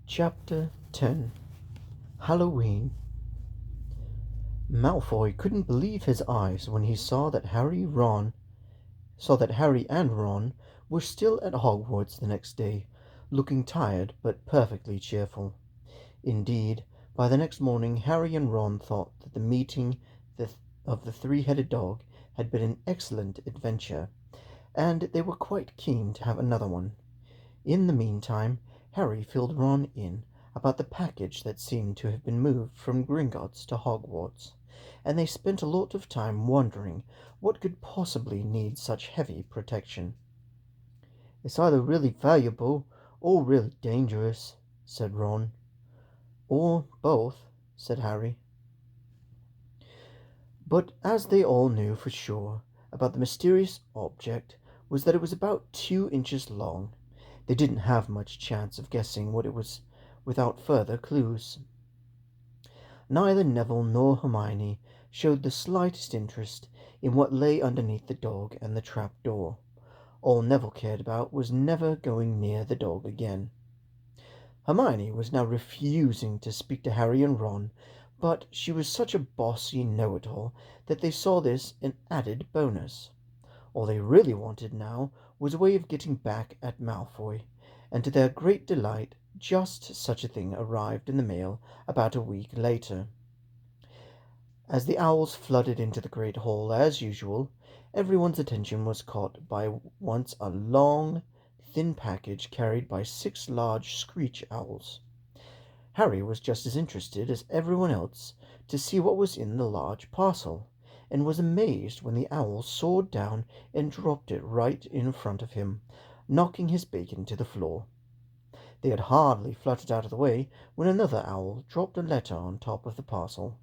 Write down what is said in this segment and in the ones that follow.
Chapter 10. Halloween. Malfoy couldn't believe his eyes when he saw that Harry and Ron were still at Hogwarts the next day, looking tired but perfectly cheerful. Indeed, by the next morning Harry and Ron thought that the meeting of the three-headed dog had been an excellent adventure, and they were quite keen to have another one. In the meantime, Harry filled Ron in about the package that seemed to have been moved from Gringotts to Hogwarts, and they spent a lot of time wondering what could possibly need such heavy protection. "It's either really valuable or really dangerous," said Ron. "Or both," said Harry. But as they all knew for sure about the mysterious object was that it was about 2 inches long, they didn't have much chance of guessing what it was without further clues. Neither Neville nor Hermione showed the slightest interest in what lay underneath the dog and the trap door. All Neville cared about was never going near the dog again. Hermione was now refusing to speak to Harry and Ron, but she was such a bossy know-it-all that they saw this an added bonus. All they really wanted now was a way of getting back at Malfoy, and to their great delight just such a thing arrived in the mail about a week later. As the owls flooded into the great hall as usual, everyone's attention was caught by once a long, thin package carried by 6 large screech owls. Harry was just as interested as everyone else to see what was in the large parcel, and was amazed when the owl soared down and dropped it right in front of him, knocking his bacon to the floor. They had hardly fluttered out of the way when another owl dropped a letter on top of the parcel.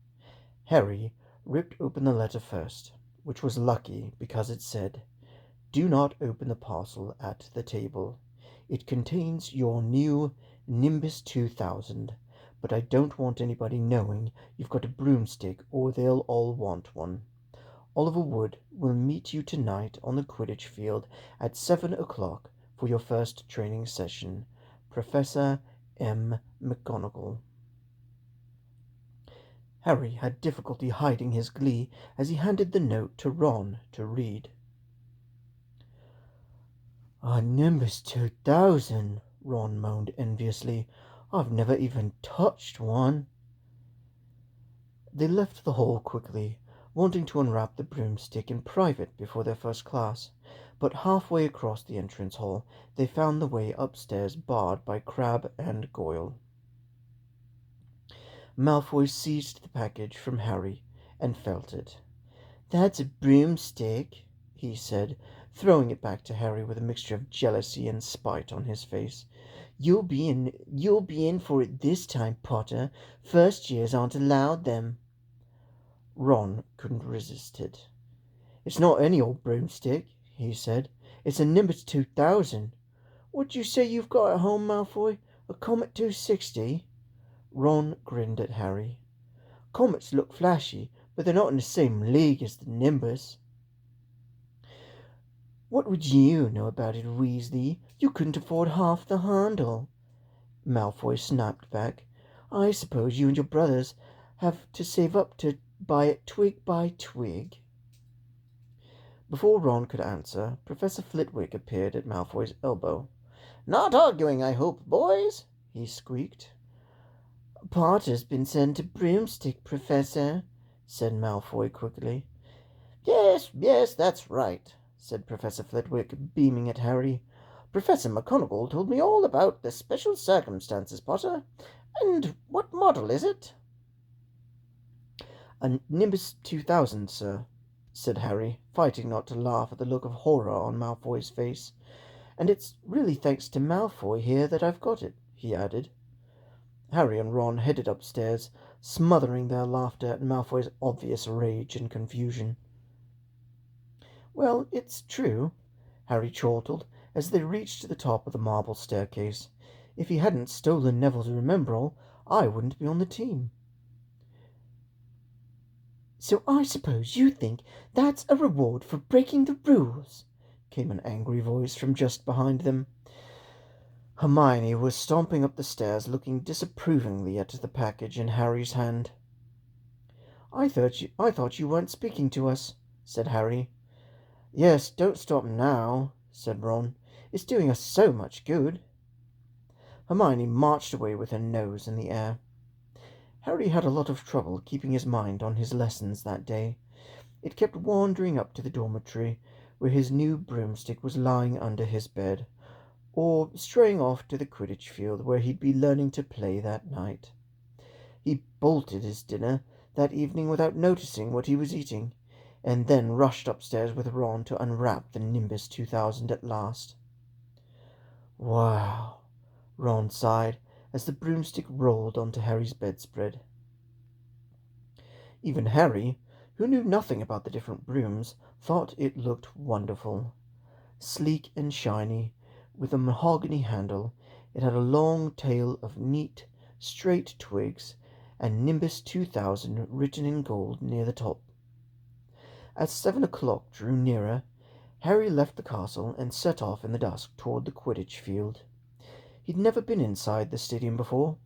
Harry ripped open the letter first, which was lucky because it said, "Do not open the parcel at the table. It contains your new Nimbus 2000, but I don't want anybody knowing you've got a broomstick or they'll all want one. Oliver Wood will meet you tonight on the Quidditch field at 7 o'clock for your first training session. Professor M. McGonagall." Harry had difficulty hiding his glee as he handed the note to Ron to read. "A Nimbus 2000, Ron moaned enviously. "I've never even touched one." They left the hall quickly, wanting to unwrap the broomstick in private before their first class, but halfway across the entrance hall they found the way upstairs barred by Crabbe and Goyle. Malfoy seized the package from Harry and felt it. "That's a broomstick," he said, throwing it back to Harry with a mixture of jealousy and spite on his face. You'll be in for it this time, Potter. First years aren't allowed them." Ron couldn't resist it. "It's not any old broomstick," he said. "It's a Nimbus 2000. What'd you say you've got at home, Malfoy? A Comet 260? Ron grinned at Harry. "Comets look flashy, but they're not in the same league as the Nimbus." "What would you know about it, Weasley? You couldn't afford half the handle," Malfoy snapped back. "I suppose you and your brothers have to save up to buy it twig by twig." Before Ron could answer, Professor Flitwick appeared at Malfoy's elbow. "Not arguing, I hope, boys?" he squeaked. "Potter's been sent a broomstick, Professor," said Malfoy quickly. Yes, that's right," said Professor Flitwick, beaming at Harry. "Professor McGonagall told me all about the special circumstances, Potter. And what model is it?" "A Nimbus 2000, sir," said Harry, fighting not to laugh at the look of horror on Malfoy's face. "And it's really thanks to Malfoy here that I've got it," he added. Harry and Ron headed upstairs, smothering their laughter at Malfoy's obvious rage and confusion. "Well, it's true," Harry chortled as they reached the top of the marble staircase. "If he hadn't stolen Neville's Remembrall, I wouldn't be on the team." "So I suppose you think that's a reward for breaking the rules?" came an angry voice from just behind them. Hermione was stomping up the stairs, looking disapprovingly at the package in Harry's hand. I thought you weren't speaking to us," said Harry. "Yes, don't stop now," said Ron. "It's doing us so much good." Hermione marched away with her nose in the air. Harry had a lot of trouble keeping his mind on his lessons that day. It kept wandering up to the dormitory, where his new broomstick was lying under his bed, or straying off to the Quidditch field where he'd be learning to play that night. He bolted his dinner that evening without noticing what he was eating, and then rushed upstairs with Ron to unwrap the Nimbus 2000 at last. "Wow," Ron sighed as the broomstick rolled onto Harry's bedspread. Even Harry, who knew nothing about the different brooms, thought it looked wonderful. Sleek and shiny, with a mahogany handle, it had a long tail of neat, straight twigs, and Nimbus 2000 written in gold near the top. As 7 o'clock drew nearer, Harry left the castle and set off in the dusk toward the Quidditch field. He'd never been inside the stadium before.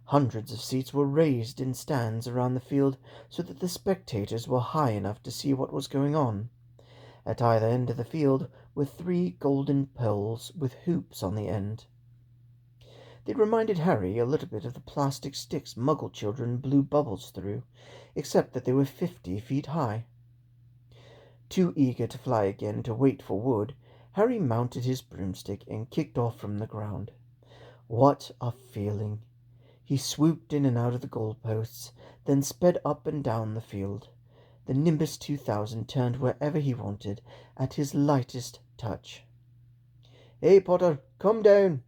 Hundreds of seats were raised in stands around the field so that the spectators were high enough to see what was going on. At either end of the field were 3 golden poles with hoops on the end. They reminded Harry a little bit of the plastic sticks Muggle children blew bubbles through, except that they were 50 feet high. Too eager to fly again to wait for Wood, Harry mounted his broomstick and kicked off from the ground. What a feeling! He swooped in and out of the goalposts, then sped up and down the field. The Nimbus 2000 turned wherever he wanted at his lightest touch. "Hey, Potter, come down!"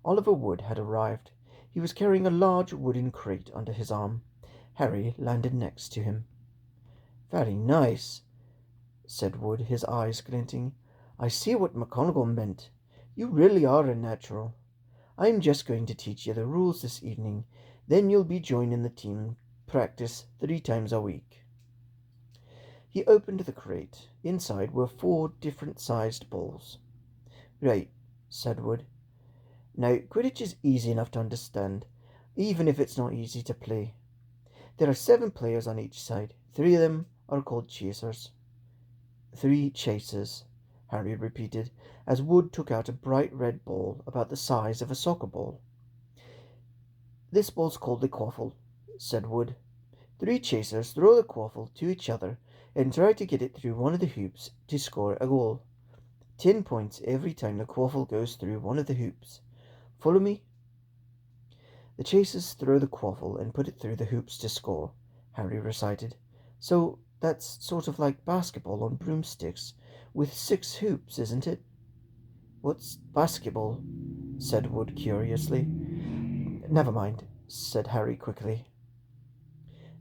Oliver Wood had arrived. He was carrying a large wooden crate under his arm. Harry landed next to him. "Very nice," said Wood, his eyes glinting. "I see what McGonagall meant. You really are a natural. I'm just going to teach you the rules this evening. Then you'll be joining the team practice 3 times a week." He opened the crate. Inside were 4 different-sized balls. "Right," said Wood. "Now, Quidditch is easy enough to understand, even if it's not easy to play. There are 7 players on each side. 3 of them are called chasers." "3 chasers," Harry repeated, as Wood took out a bright red ball about the size of a soccer ball. "This ball's called the quaffle," said Wood. 3 chasers throw the quaffle to each other and try to get it through one of the hoops to score a goal. 10 points every time the quaffle goes through one of the hoops. Follow me? "The chasers throw the quaffle and put it through the hoops to score," Harry recited. "So that's sort of like basketball on broomsticks, with 6 hoops, isn't it?" "What's basketball?" said Wood curiously. "Never mind," said Harry quickly.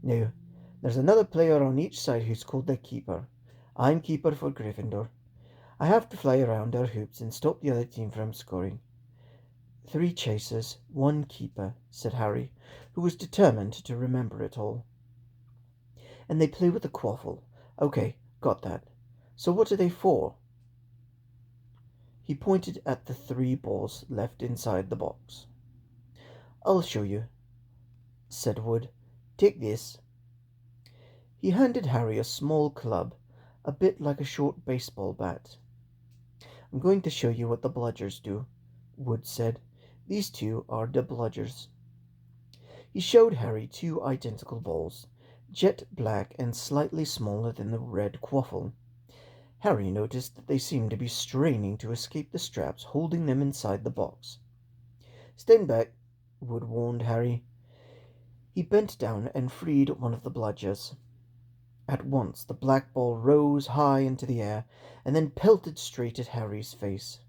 "Now, there's another player on each side who's called the keeper. I'm keeper for Gryffindor. I have to fly around our hoops and stop the other team from scoring." 3 chasers, 1 keeper," said Harry, who was determined to remember it all. "And they play with the quaffle. Okay, got that. So what are they for?" He pointed at the 3 balls left inside the box. "I'll show you," said Wood. "Take this." He handed Harry a small club, a bit like a short baseball bat. "I'm going to show you what the bludgers do," Wood said. "These 2 are the bludgers." He showed Harry 2 identical balls, jet black and slightly smaller than the red quaffle. Harry noticed that they seemed to be straining to escape the straps holding them inside the box. "Stand back," Wood warned Harry. He bent down and freed one of the bludgers. At once the black ball rose high into the air and then pelted straight at Harry's face.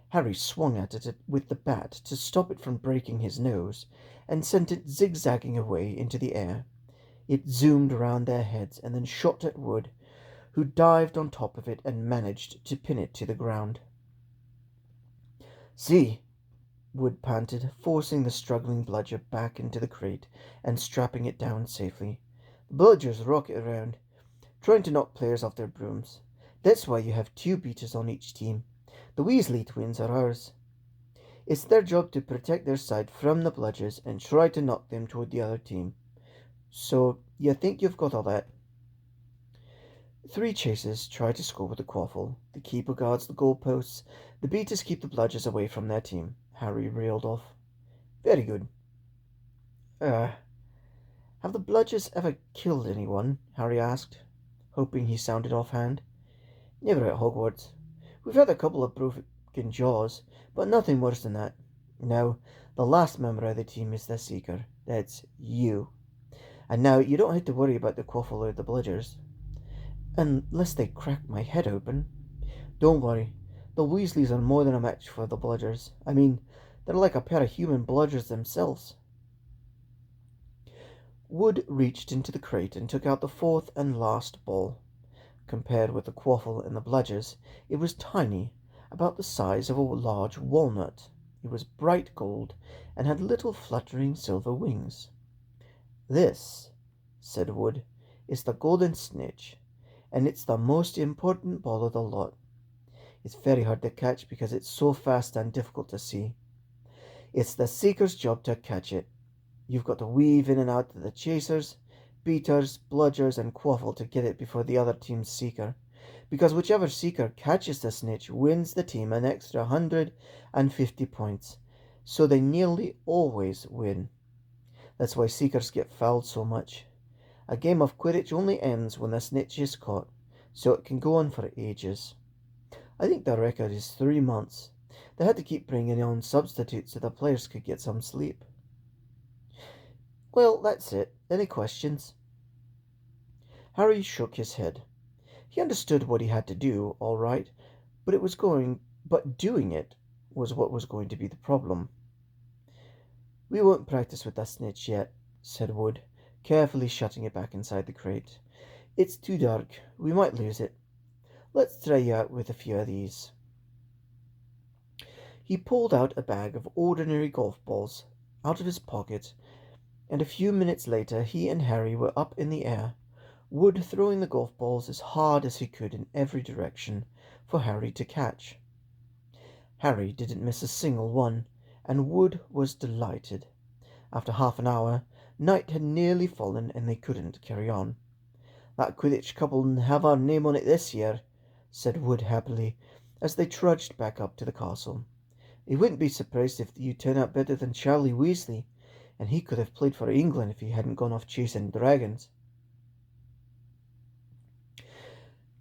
Harry swung at it with the bat to stop it from breaking his nose, and sent it zigzagging away into the air. It zoomed around their heads and then shot at Wood, who dived on top of it and managed to pin it to the ground. "See," Wood panted, forcing the struggling bludger back into the crate and strapping it down safely. "The bludgers rocket around, trying to knock players off their brooms. That's why you have 2 beaters on each team. The Weasley twins are ours." It's their job to protect their side from the bludgers and try to knock them toward the other team. So, you think you've got all that? Three chasers try to score with the quaffle. The keeper guards the goalposts. The beaters keep the bludgers away from their team. Harry reeled off. Very good. Uh, have the bludgers ever killed anyone? Harry asked, hoping he sounded offhand. Never at Hogwarts. We've had a couple of broken jaws, but nothing worse than that. Now, the last member of the team is the Seeker. That's you. And now you don't have to worry about the quaffle or the bludgers. Unless they crack my head open. Don't worry. The Weasleys are more than a match for the bludgers. I mean, they're like a pair of human bludgers themselves. Wood reached into the crate and took out the fourth and last ball. Compared with the quaffle and the bludgers, it was tiny, about the size of a large walnut. It was bright gold and had little fluttering silver wings. This, said Wood, is the golden snitch, and it's the most important ball of the lot. It's very hard to catch because it's so fast and difficult to see. It's the Seeker's job to catch it. You've got to weave in and out of the chasers, beaters, bludgers, and quaffle to get it before the other team's Seeker, because whichever Seeker catches the snitch wins the team an extra 150 points, so they nearly always win. That's why Seekers get fouled so much. A game of Quidditch only ends when the snitch is caught, so it can go on for ages. I think the record is 3 months. They had to keep bringing on substitutes so the players could get some sleep. Well, that's it. Any questions? Harry shook his head. He understood what he had to do, all right, but doing it was what was going to be the problem. We won't practice with that snitch yet, said Wood, carefully shutting it back inside the crate. It's too dark. We might lose it. Let's try you out with a few of these. He pulled out a bag of ordinary golf balls out of his pocket, and a few minutes later he and Harry were up in the air, Wood throwing the golf balls as hard as he could in every direction for Harry to catch. Harry didn't miss a single one, and Wood was delighted. After half an hour, night had nearly fallen and they couldn't carry on. That Quidditch couple'll have our name on it this year, said Wood happily, as they trudged back up to the castle. They wouldn't be surprised if you turn out better than Charlie Weasley, and he could have played for England if he hadn't gone off chasing dragons.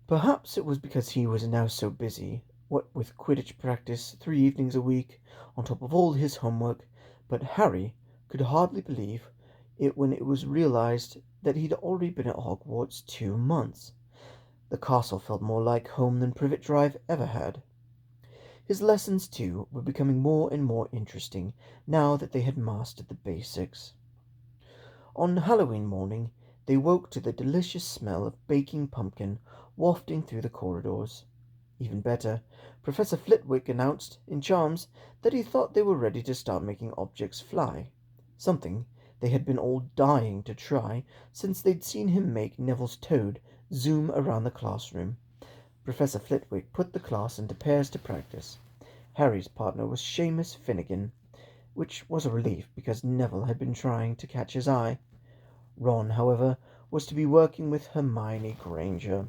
Perhaps it was because he was now so busy, what with Quidditch practice 3 evenings a week, on top of all his homework, but Harry could hardly believe it when it was realized that he'd already been at Hogwarts 2 months. The castle felt more like home than Privet Drive ever had. His lessons, too, were becoming more and more interesting now that they had mastered the basics. On Halloween morning, they woke to the delicious smell of baking pumpkin wafting through the corridors. Even better, Professor Flitwick announced, in charms, that he thought they were ready to start making objects fly, something they had been all dying to try since they'd seen him make Neville's toad zoom around the classroom. Professor Flitwick put the class into pairs to practice. Harry's partner was Seamus Finnegan, which was a relief because Neville had been trying to catch his eye. Ron, however, was to be working with Hermione Granger.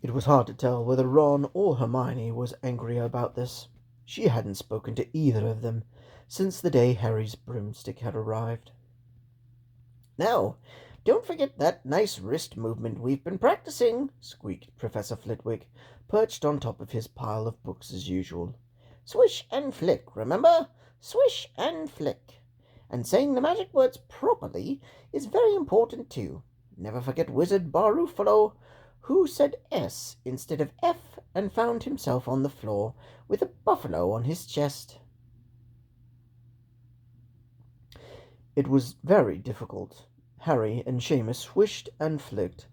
It was hard to tell whether Ron or Hermione was angrier about this. She hadn't spoken to either of them since the day Harry's broomstick had arrived. "Now, don't forget that nice wrist movement we've been practicing," squeaked Professor Flitwick, perched on top of his pile of books as usual. "Swish and flick, remember? Swish and flick. And saying the magic words properly is very important too. Never forget Wizard Barufalo, who said S instead of F and found himself on the floor with a buffalo on his chest." It was very difficult. Harry and Seamus swished and flicked,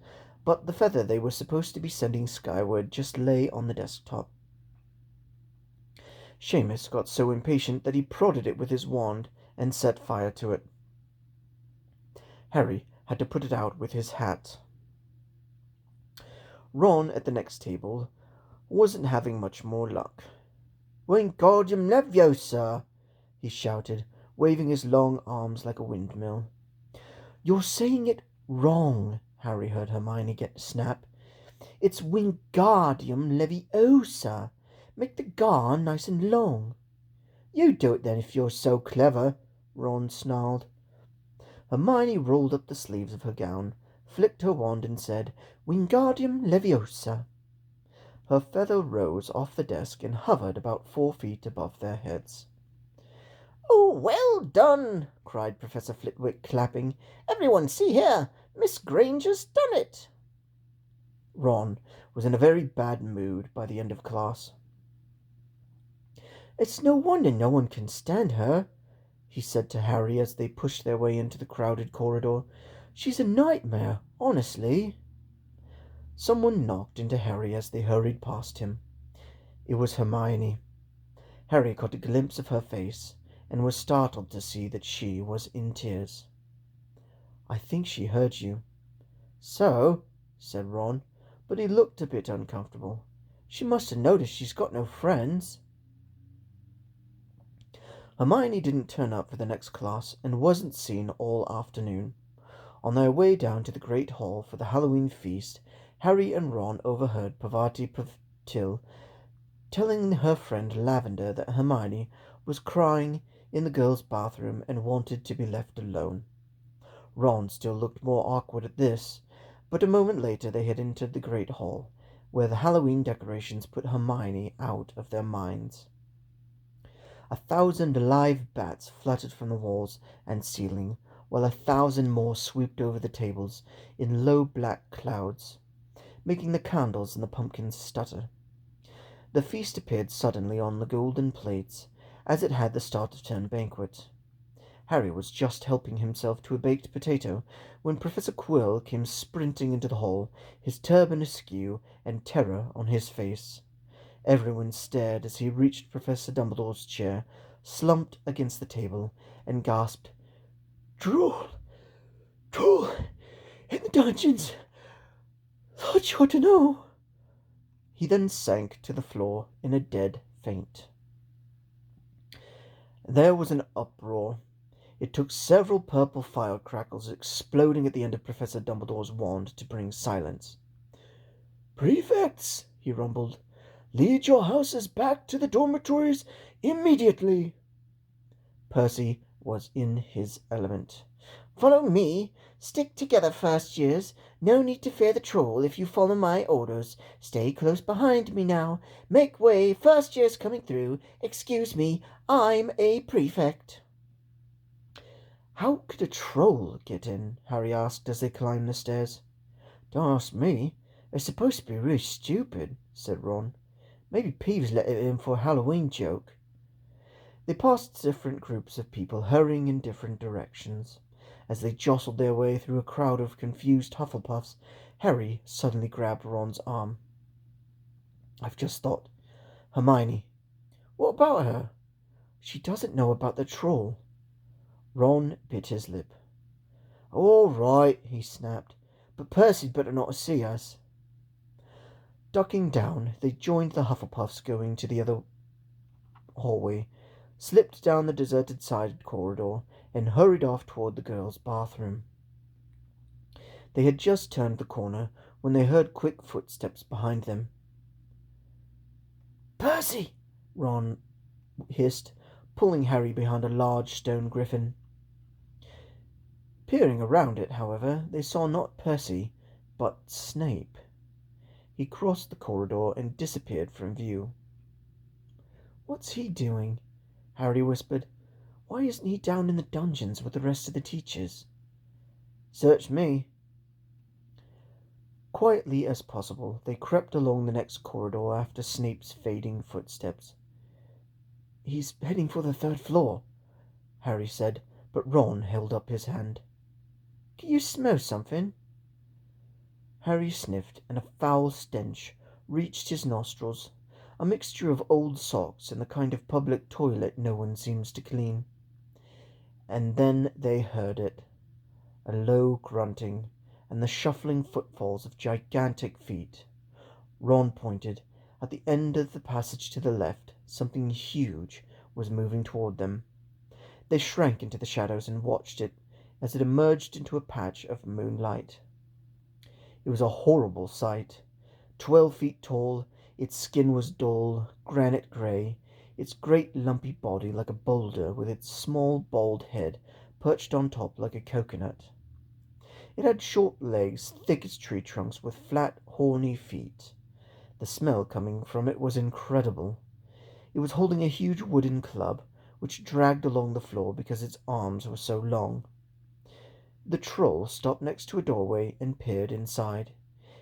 but the feather they were supposed to be sending skyward just lay on the desktop. Seamus got so impatient that he prodded it with his wand and set fire to it. Harry had to put it out with his hat. Ron, at the next table, wasn't having much more luck. Wingardium Leviosa! He shouted, waving his long arms like a windmill. You're saying it wrong, Harry heard Hermione snap. It's Wingardium Leviosa. Make the gar nice and long. You do it then if you're so clever, Ron snarled. Hermione rolled up the sleeves of her gown, flicked her wand, and said, Wingardium Leviosa. Her feather rose off the desk and hovered about 4 feet above their heads. "Oh, well done!" cried Professor Flitwick, clapping. "Everyone see here! Miss Granger's done it!" Ron was in a very bad mood by the end of class. "It's no wonder no one can stand her," he said to Harry as they pushed their way into the crowded corridor. "She's a nightmare, honestly." Someone knocked into Harry as they hurried past him. It was Hermione. Harry caught a glimpse of her face and was startled to see that she was in tears. "I think she heard you." "So?" said Ron, but he looked a bit uncomfortable. "She must have noticed she's got no friends." Hermione didn't turn up for the next class and wasn't seen all afternoon. On their way down to the Great Hall for the Halloween feast, Harry and Ron overheard Parvati Patil telling her friend Lavender that Hermione was crying in the girls' bathroom and wanted to be left alone. Ron still looked more awkward at this, but a moment later they had entered the Great Hall, where the Halloween decorations put Hermione out of their minds. 1,000 live bats fluttered from the walls and ceiling, while 1,000 more swooped over the tables in low black clouds, making the candles and the pumpkins stutter. The feast appeared suddenly on the golden plates, as it had the start-of-term banquet. Harry was just helping himself to a baked potato when Professor Quirrell came sprinting into the hall, his turban askew and terror on his face. Everyone stared as he reached Professor Dumbledore's chair, slumped against the table, and gasped, Drool! Drool! In the dungeons! Thought you ought to know!" He then sank to the floor in a dead faint. There was an uproar. It took several purple firecrackers exploding at the end of Professor Dumbledore's wand to bring silence. "Prefects," he rumbled, "lead your houses back to the dormitories immediately." Percy was in his element. "Follow me. Stick together, first years. No need to fear the troll if you follow my orders. Stay close behind me now. Make way, first years coming through. Excuse me, I'm a prefect." "How could a troll get in?" Harry asked as they climbed the stairs. "Don't ask me. They're supposed to be really stupid," said Ron. "Maybe Peeves let it in for a Halloween joke." They passed different groups of people hurrying in different directions. As they jostled their way through a crowd of confused Hufflepuffs, Harry suddenly grabbed Ron's arm. "I've just thought. Hermione." "What about her?" "She doesn't know about the troll." Ron bit his lip. "All right," he snapped, "but Percy'd better not see us." Ducking down, they joined the Hufflepuffs going to the other hallway, slipped down the deserted side corridor, and hurried off toward the girls' bathroom. They had just turned the corner when they heard quick footsteps behind them. "Percy!" Ron hissed, pulling Harry behind a large stone griffin. Peering around it, however, they saw not Percy, but Snape. He crossed the corridor and disappeared from view. "What's he doing?" Harry whispered. "Why isn't he down in the dungeons with the rest of the teachers?" "Search me." Quietly as possible, they crept along the next corridor after Snape's fading footsteps. "He's heading for the 3rd floor," Harry said, but Ron held up his hand. "Can you smell something?" Harry sniffed, and a foul stench reached his nostrils, a mixture of old socks and the kind of public toilet no one seems to clean. And then they heard it, a low grunting, and the shuffling footfalls of gigantic feet. Ron pointed. At the end of the passage to the left, Something huge was moving toward them. They shrank into the shadows and watched it as it emerged into a patch of moonlight. It was a horrible sight. 12 feet tall, its skin was dull, granite gray, its great lumpy body like a boulder with its small bald head perched on top like a coconut. It had short legs, thick as tree trunks, with flat, horny feet. The smell coming from it was incredible. It was holding a huge wooden club, which dragged along the floor because its arms were so long. The troll stopped next to a doorway and peered inside.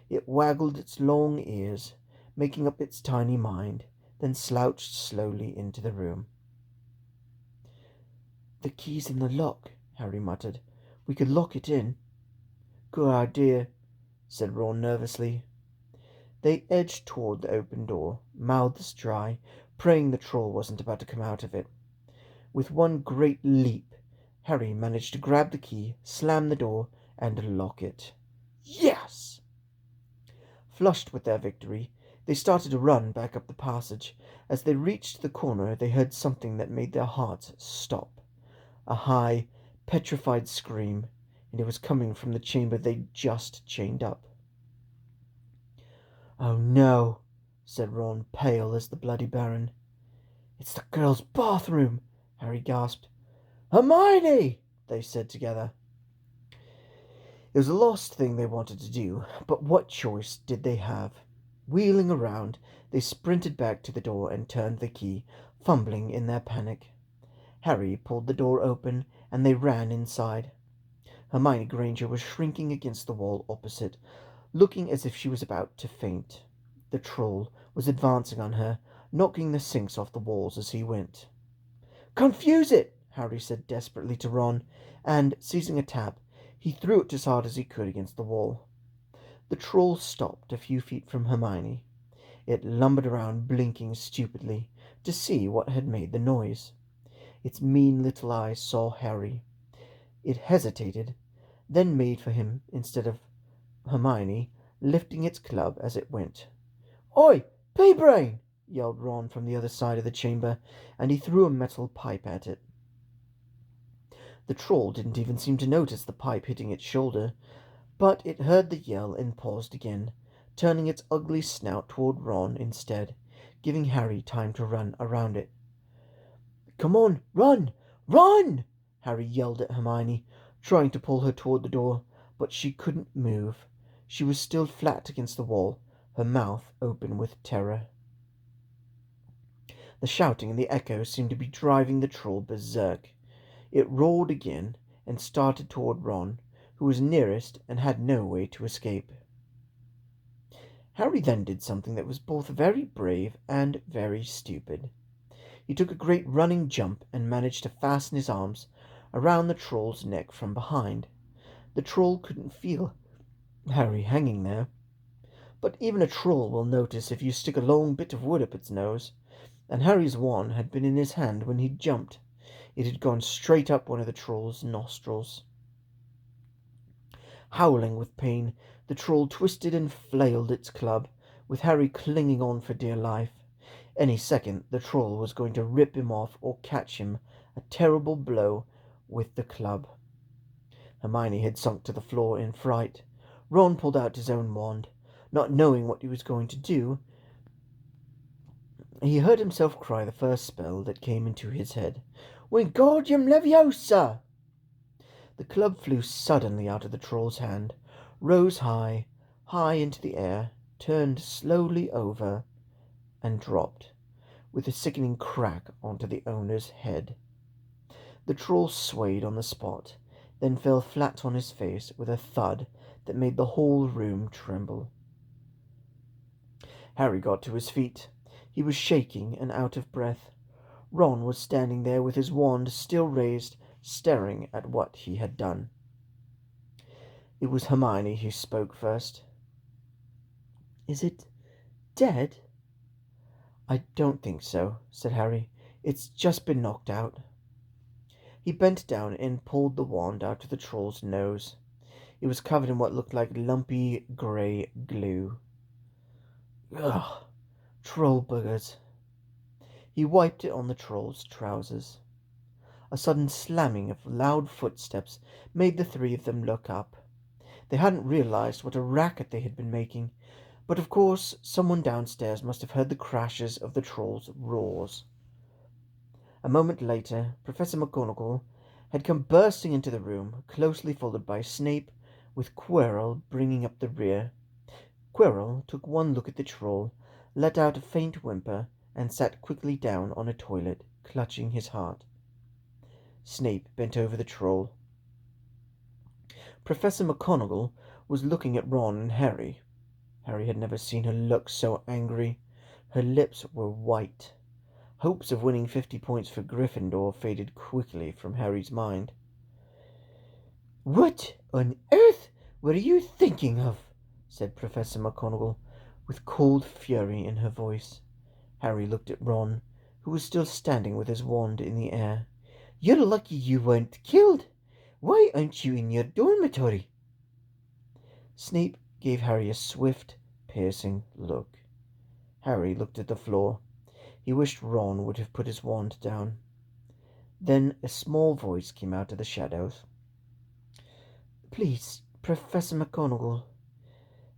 It waggled its long ears, making up its tiny mind, then slouched slowly into the room. "The key's in the lock," Harry muttered. "We could lock it in." "Good idea," said Ron nervously. They edged toward the open door, mouths dry, praying the troll wasn't about to come out of it. With one great leap, Harry managed to grab the key, slam the door, and lock it. Yes! Flushed with their victory, they started to run back up the passage. As they reached the corner, they heard something that made their hearts stop. A high, petrified scream, and it was coming from the chamber they'd just chained up. "Oh no," said Ron, pale as the Bloody Baron. "It's the girls' bathroom," Harry gasped. "Hermione!" they said together. It was the last thing they wanted to do, but what choice did they have? Wheeling around, they sprinted back to the door and turned the key, fumbling in their panic. Harry pulled the door open, and they ran inside. Hermione Granger was shrinking against the wall opposite, looking as if she was about to faint. The troll was advancing on her, knocking the sinks off the walls as he went. "Confuse it!" Harry said desperately to Ron, and, seizing a tap, he threw it as hard as he could against the wall. The troll stopped a few feet from Hermione. It lumbered around, blinking stupidly, to see what had made the noise. Its mean little eyes saw Harry. It hesitated, then made for him instead of Hermione, lifting its club as it went. "Oi, pea-brain!" yelled Ron from the other side of the chamber, and he threw a metal pipe at it. The troll didn't even seem to notice the pipe hitting its shoulder, but it heard the yell and paused again, turning its ugly snout toward Ron instead, giving Harry time to run around it. "Come on, run! Run!" Harry yelled at Hermione, trying to pull her toward the door, but she couldn't move. She was still flat against the wall, her mouth open with terror. The shouting and the echoes seemed to be driving the troll berserk. It roared again and started toward Ron, who was nearest and had no way to escape. Harry then did something that was both very brave and very stupid. He took a great running jump and managed to fasten his arms around the troll's neck from behind. The troll couldn't feel Harry hanging there, but even a troll will notice if you stick a long bit of wood up its nose, and Harry's wand had been in his hand when he jumped. It had gone straight up one of the troll's nostrils. Howling with pain, the troll twisted and flailed its club, with Harry clinging on for dear life. Any second the troll was going to rip him off or catch him a terrible blow with the club. Hermione had sunk to the floor in fright. Ron pulled out his own wand. Not knowing what he was going to do, he heard himself cry the first spell that came into his head. "Wingardium Leviosa!" The club flew suddenly out of the troll's hand, rose high, high into the air, turned slowly over, and dropped, with a sickening crack onto the owner's head. The troll swayed on the spot, then fell flat on his face with a thud that made the whole room tremble. Harry got to his feet. He was shaking and out of breath. Ron was standing there with his wand still raised, staring at what he had done. It was Hermione who spoke first. "Is it dead?" "I don't think so," said Harry. "It's just been knocked out." He bent down and pulled the wand out of the troll's nose. It was covered in what looked like lumpy grey glue. "Ugh, troll buggers." He wiped it on the troll's trousers. A sudden slamming of loud footsteps made the three of them look up. They hadn't realized what a racket they had been making, but of course someone downstairs must have heard the crashes of the troll's roars. A moment later, Professor McGonagall had come bursting into the room, closely followed by Snape, with Quirrell bringing up the rear. Quirrell took one look at the troll, let out a faint whimper, and sat quickly down on a toilet, clutching his heart. Snape bent over the troll. Professor McGonagall was looking at Ron and Harry. Harry had never seen her look so angry. Her lips were white. Hopes of winning 50 points for Gryffindor faded quickly from Harry's mind. "What on earth were you thinking of?" said Professor McGonagall, with cold fury in her voice. Harry looked at Ron, who was still standing with his wand in the air. "You're lucky you weren't killed. Why aren't you in your dormitory?" Snape gave Harry a swift, piercing look. Harry looked at the floor. He wished Ron would have put his wand down. Then a small voice came out of the shadows. "Please, Professor McGonagall,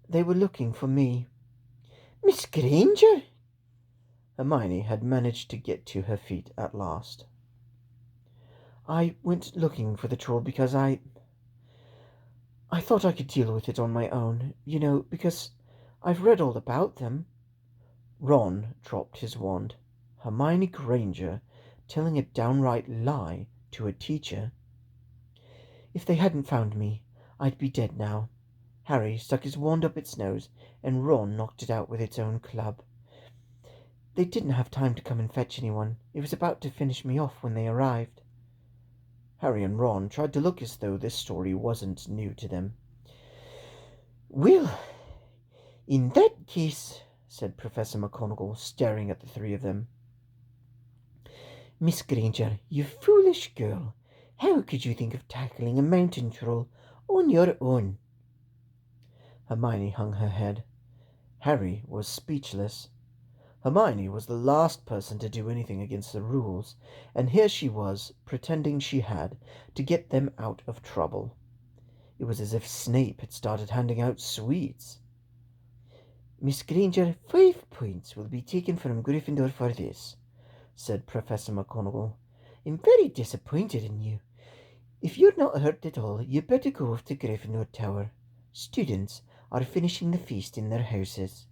they were looking for me." "Miss Granger!" Hermione had managed to get to her feet at last. "I went looking for the troll because I thought I could deal with it on my own, because I've read all about them." Ron dropped his wand. Hermione Granger telling a downright lie to a teacher. "If they hadn't found me, I'd be dead now." Harry stuck his wand up its nose, and Ron knocked it out with its own club. "They didn't have time to come and fetch anyone. It was about to finish me off when they arrived." Harry and Ron tried to look as though this story wasn't new to them. "Well, in that case," said Professor McGonagall, staring at the three of them. "Miss Granger, you foolish girl. How could you think of tackling a mountain troll on your own?" Hermione hung her head. Harry was speechless. Hermione was the last person to do anything against the rules, and here she was, pretending she had, to get them out of trouble. It was as if Snape had started handing out sweets. "Miss Granger, 5 points will be taken from Gryffindor for this," said Professor McGonagall. "I'm very disappointed in you. If you're not hurt at all, you'd better go off to Gryffindor Tower. Students are finishing the feast in their houses."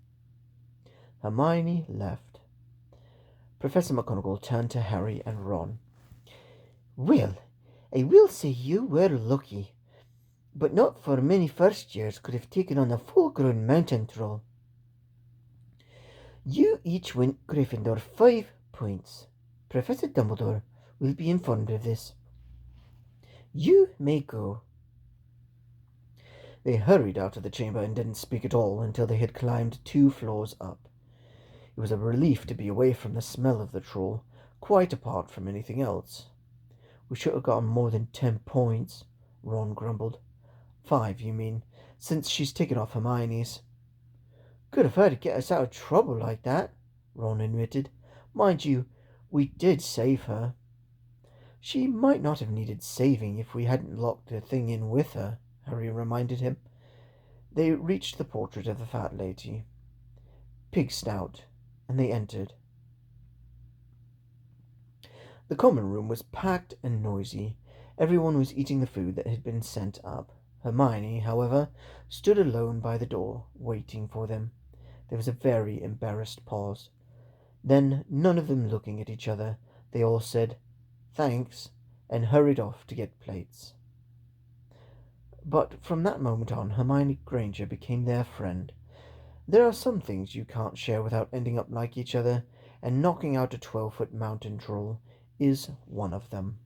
Hermione left. Professor McGonagall turned to Harry and Ron. "Well, I will say you were lucky, but not for many first years could have taken on a full-grown mountain troll. You each went Gryffindor 5 points. Professor Dumbledore will be informed of this. You may go." They hurried out of the chamber and didn't speak at all until they had climbed 2 floors up. It was a relief to be away from the smell of the troll, quite apart from anything else. "We should have gotten more than 10 points, Ron grumbled. 5, you mean, since she's taken off Hermione's." "Good of her to get us out of trouble like that," Ron admitted. "Mind you, we did save her." "She might not have needed saving if we hadn't locked the thing in with her," Harry reminded him. They reached the portrait of the fat lady. Pig Snout, and they entered. The common room was packed and noisy. Everyone was eating the food that had been sent up. Hermione, however, stood alone by the door, waiting for them. There was a very embarrassed pause. Then, none of them looking at each other, they all said, "Thanks," and hurried off to get plates. But from that moment on, Hermione Granger became their friend. There are some things you can't share without ending up like each other, and knocking out a 12-foot mountain troll is one of them.